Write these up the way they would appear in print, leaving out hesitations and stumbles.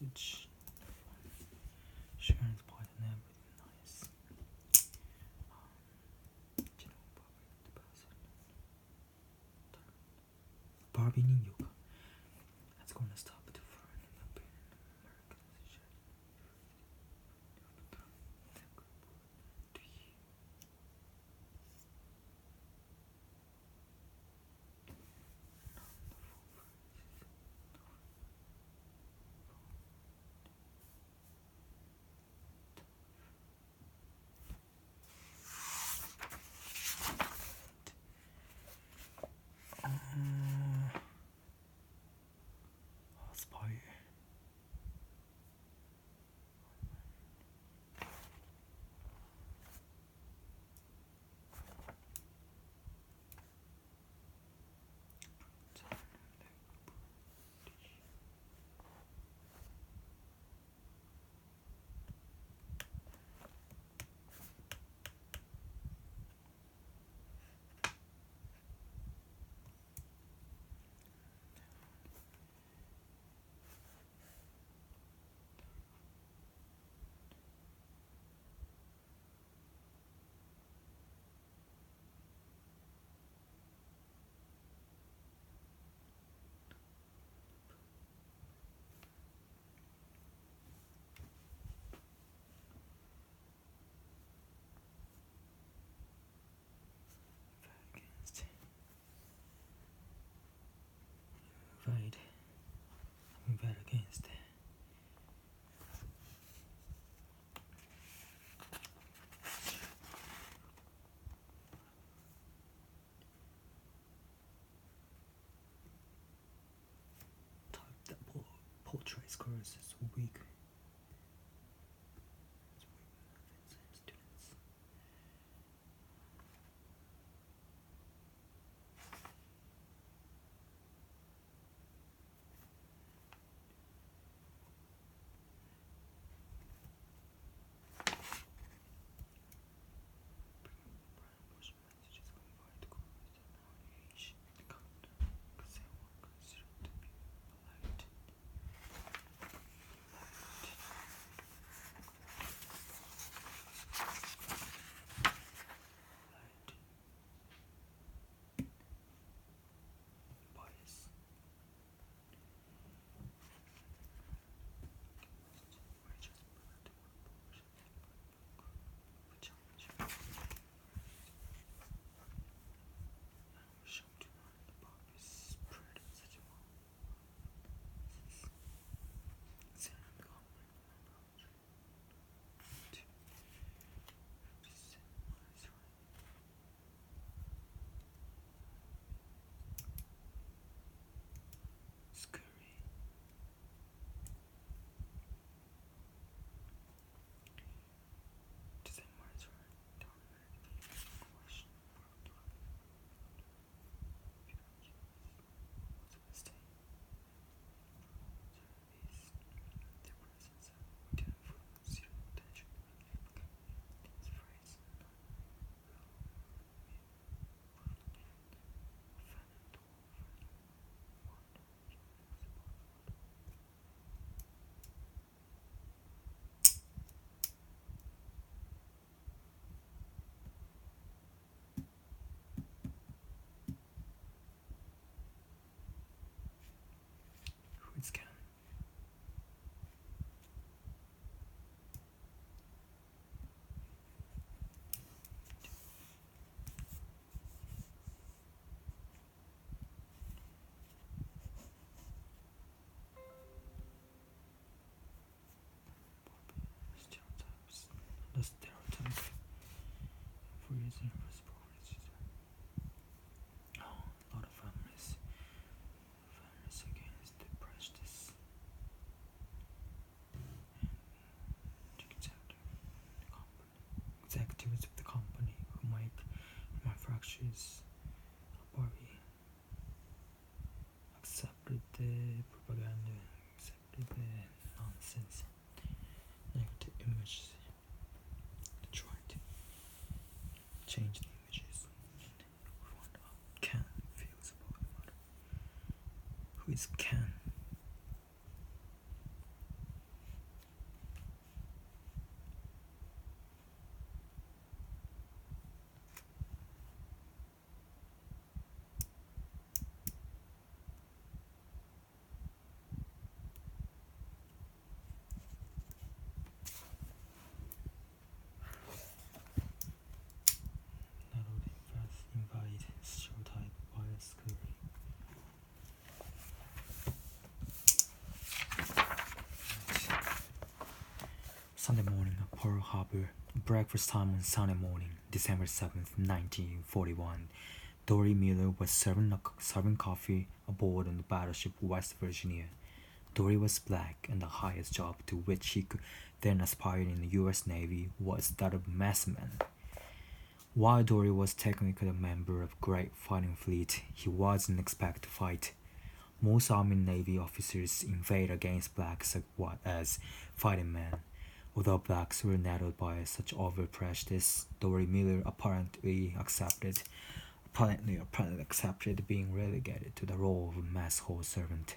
message. Sharon's part and everything nice. Barbie 人形か。That's gonna stop the foreign American Invite against type that portrays colors as weak. It's can. The stereotype for using reverse properties. A lot of families against the prejudice and executives of the company who might manufactures Barbie accepted the propaganda, accepted the nonsense, negative images. Change the images. We wonder how Ken feels about the matter. Who is Ken? Sunday morning at Pearl Harbor. Breakfast time on Sunday morning, December 7th, 1941. Dory Miller was serving coffee aboard on the battleship West Virginia. Dory was black, and the highest job to which he could then aspire in the U.S. Navy was that of messman. While Dory was technically a member of Great Fighting Fleet, he wasn't expected to fight. Most Army and Navy officers invade against blacks as fighting men. Although blacks were nettled by such overt prejudice, Dory Miller apparently accepted being relegated to the role of a mess hall servant.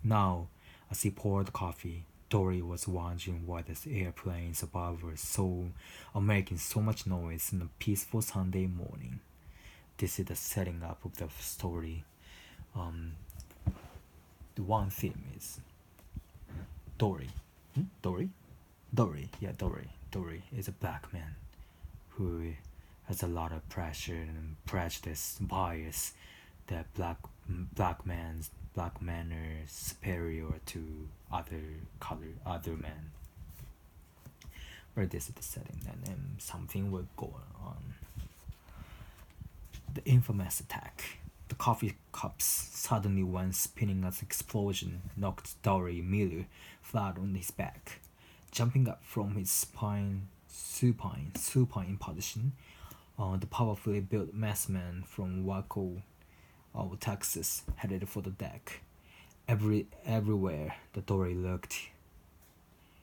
Now, as he poured coffee, Dory was wondering why the airplanes above are making so much noise on a peaceful Sunday morning. This is the setting up of the story. The one theme is Dory. Dory is a black man who has a lot of pressure and prejudice, bias that black men are superior to other men. But this is the setting, and then something will go on. The infamous attack. The coffee cups suddenly went spinning as an explosion knocked Dory Miller flat on his back. Jumping up from his supine position, the powerfully built messman from Waco, Texas, headed for the deck. Everywhere the Dory looked,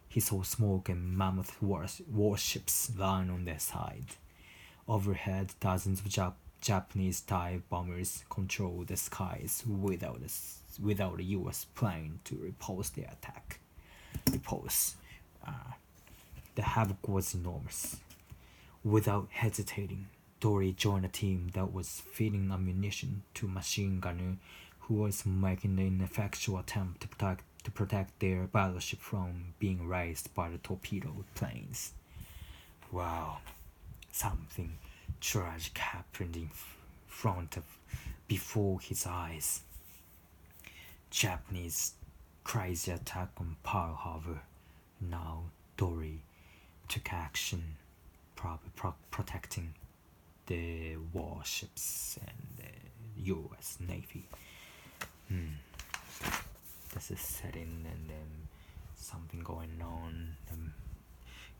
he saw smoke and mammoth warships lying on their side. Overhead, dozens of Japanese dive bombers controlled the skies without a U.S. plane to repulse their attack. The havoc was enormous. Without hesitating, Dory joined a team that was feeding ammunition to a machine gunner who was making an ineffectual attempt to protect their battleship from being razed by the torpedo planes. Wow, something tragic happened before his eyes. Japanese crazy attack on Pearl Harbor. Now Dory took action, probably protecting the warships and the U.S. Navy. This is setting and then something going on.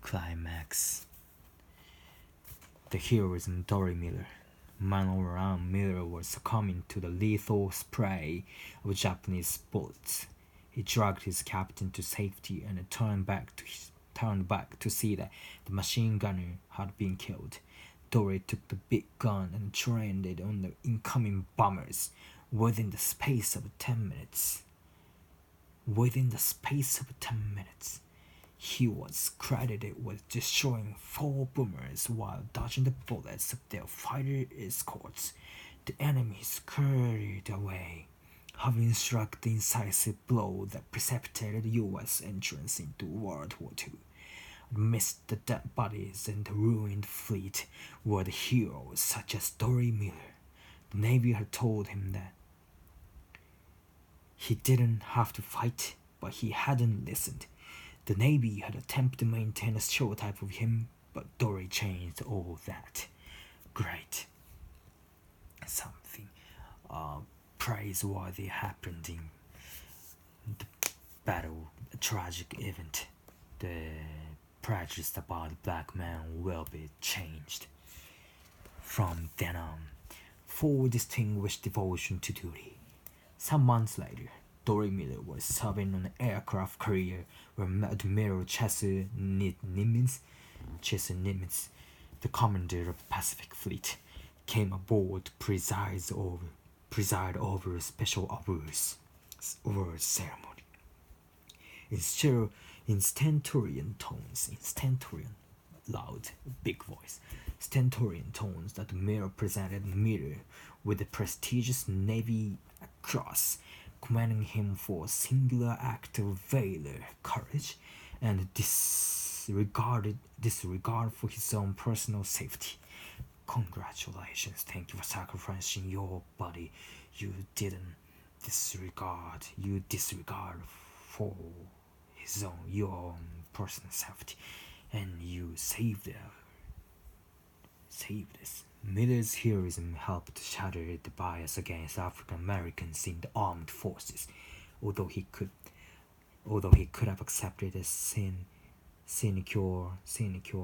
Climax. The heroism Dory Miller. Man all around, Miller was succumbing to the lethal spray of Japanese bullets. He dragged his captain to safety and turned back to see that the machine gunner had been killed. Dory took the big gun and trained it on the incoming bombers. Within the space of 10 minutes, he was credited with destroying 4 bombers while dodging the bullets of their fighter escorts. The enemy scurried away, having struck the incisive blow that precipitated the U.S. entrance into World War II. Amidst the dead bodies and the ruined fleet were the heroes such as Dory Miller. The Navy had told him that he didn't have to fight, but he hadn't listened. The Navy had attempted to maintain a stereotype of him, but Dory changed all that. Great. Something praiseworthy happened in the battle, a tragic event. The prejudice about the black man will be changed. From then on, for distinguished devotion to duty. Some months later, Dory Miller was serving on an aircraft carrier where Admiral Chester Nimitz, the commander of the Pacific Fleet, came aboard to preside over a special awards ceremony. In stentorian tones, loud, big voice, stentorian tones, that Miller presented Miller with the prestigious Navy Cross, commending him for a singular act of valor, courage, and disregard for his own personal safety. Congratulations, thank you for sacrificing your body. You didn't disregard for your own personal safety, and you saved this. Miller's heroism helped shatter the bias against African Americans in the armed forces, although he could have accepted a sinecure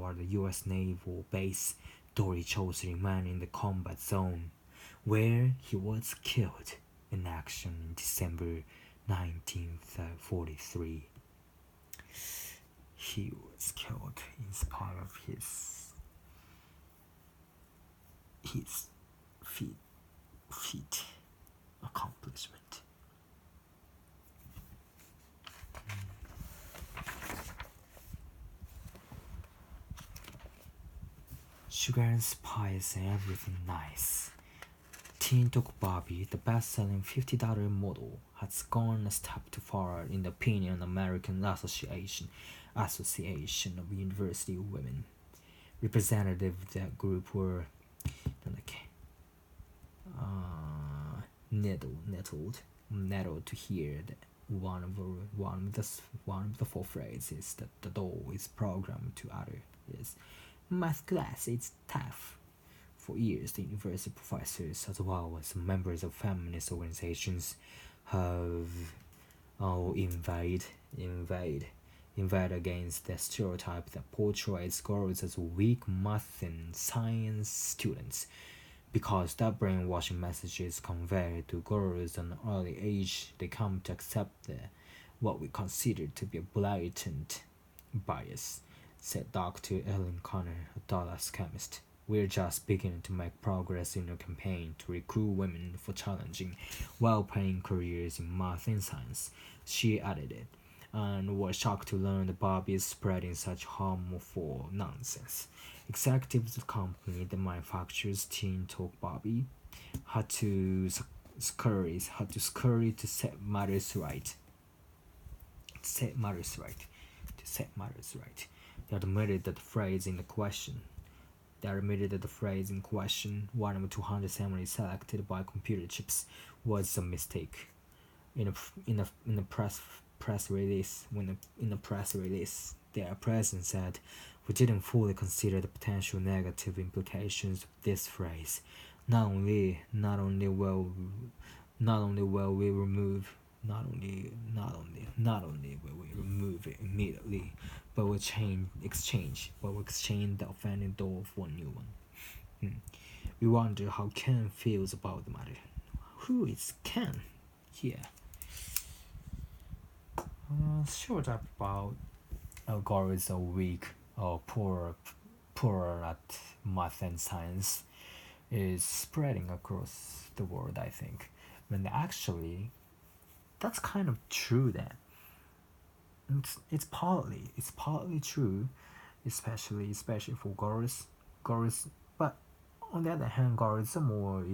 at the U.S. naval base. Dory chose to remain in the combat zone, where he was killed in action in December 1943. He was killed in spite of his feat accomplishment. Sugar and spice and everything nice. Teen Talk Bobby, the best-selling $50 model, has gone a step too far in the opinion of the American Association of University Women. Representatives of that group were nettled to hear that one of the four phrases that the doll is programmed to utter is "Math class, it's tough." For years, the university professors, as well as members of feminist organizations, have inveighed against the stereotype that portrays girls as weak math and science students, because that brainwashing message is conveyed to girls at an early age. They come to accept what we consider to be a blatant bias, said Dr. Ellen Connor, a Dallas chemist. We're just beginning to make progress in a campaign to recruit women for challenging, well-paying careers in math and science, she added, and was shocked to learn that Bobby is spreading such harmful nonsense. Executives of the company that manufactures Teen Talk Bobby had to scurry to set matters right. They admitted that the phrase in question, one of 270 selected by computer chips, was a mistake. In a press release, their president said, "We didn't fully consider the potential negative implications of this phrase. Not only will we remove it immediately, but we'll exchange the offending doll for a new one." We wonder how Ken feels about the matter. Who is Ken here? Short up about girls are weak or poor at math and science is spreading across the world, I think. When actually, that's kind of true then. It's partly true, especially for girls, but on the other hand, girls are more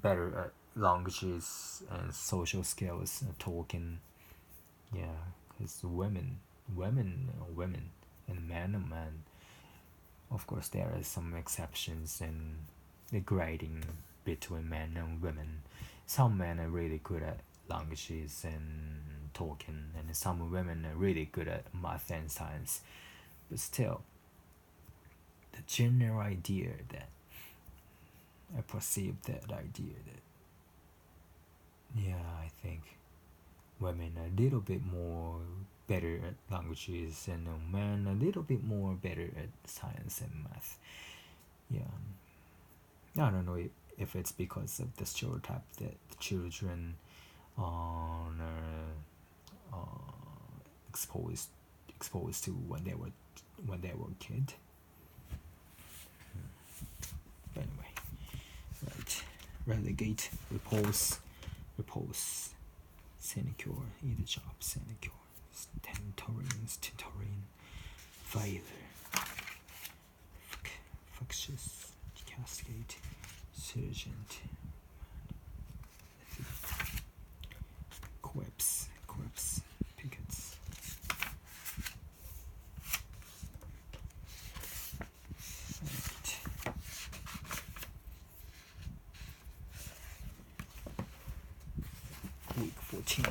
better at languages and social skills, talking. Yeah, because women and men are men. Of course, there are some exceptions in the grading between men and women. Some men are really good at languages and talking, and some women are really good at math and science. But still, the general idea that I perceive that idea that, yeah, I think women are a little bit more better at languages and men a little bit more better at science and math. Yeah, I don't know if it's because of the stereotype that the children are exposed to when they were a kid. Anyway, right. Relegate, repulse, sinecure, either job, sinecure, stentorian, failure, factious, cascade, surgent, quips, pickets. Right. Week 14.